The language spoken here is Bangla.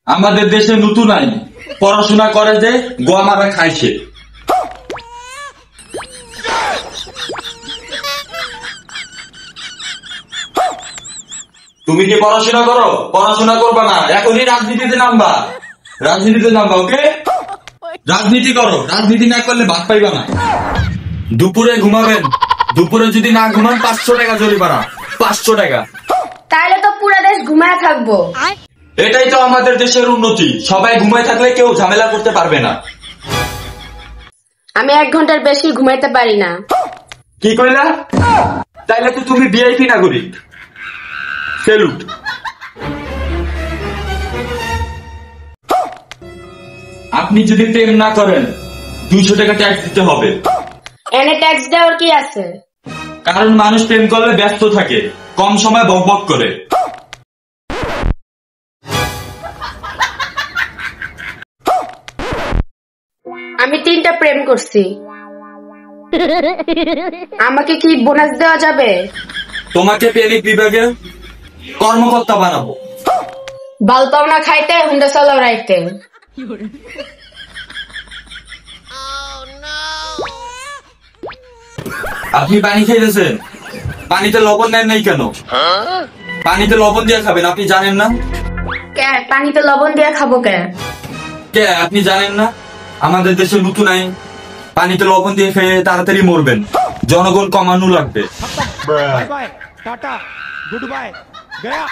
আমাদের দেশে নতুন আইন, পড়াশোনা করে যে গোয়া মারা খাইছে। তুমি কি পড়াশোনা করো? পড়াশোনা করবা না, এখনই রাজনীতিতে নামবা। রাজনীতিতে নামবা, ওকে? রাজনীতি করো, রাজনীতি না করলে ভাত পাইবা না। দুপুরে ঘুমাবেন, দুপুরে যদি না ঘুমান 500 টাকা জরিমানা। 500 টাকা। তাহলে তো পুরো দেশ ঘুমায় থাকবো। এটাই তো আমাদের দেশের উন্নতি, সবাই ঘুমায় থাকলে কেউ ঝামেলা করতে পারবে না। আমি 1 ঘন্টার বেশি ঘুমাইতে পারি না। কি কইলা? তাইলে তো তুমি ভিআইপি নাগরিক। সেলুট। আপনি যদি প্রেম না করেন 200 টাকা ট্যাক্স দিতে হবে। এনে ট্যাক্স দেওয়ার কি আছে? কারণ মানুষ প্রেম করলে ব্যস্ত থাকে, কম সময় বকবক করে। আমি 3টা প্রেম করছি। আমাকে কি বোনাস দেওয়া যাবে? তোমাকে প্রেমিক বিভাগে কর্মকর্তা বানাবো। বাল পাওনা খাইতে হুন্ডা চালাও রাইতে। আপনি পানি খাইতেছেন, পানিতে লবণ নেন নাই কেন? পানিতে লবণ দিয়ে খাবেন, আপনি জানেন না? কে পানিতে লবণ দিয়ে খাবো কে? কে আপনি জানেন না? আমাদের দেশে নতুন আইন, পানিতে লবণ দিয়ে খেয়ে তাড়াতাড়ি মরবেন, জনগণ কমানো লাগবে। Bye bye tata good bye गया।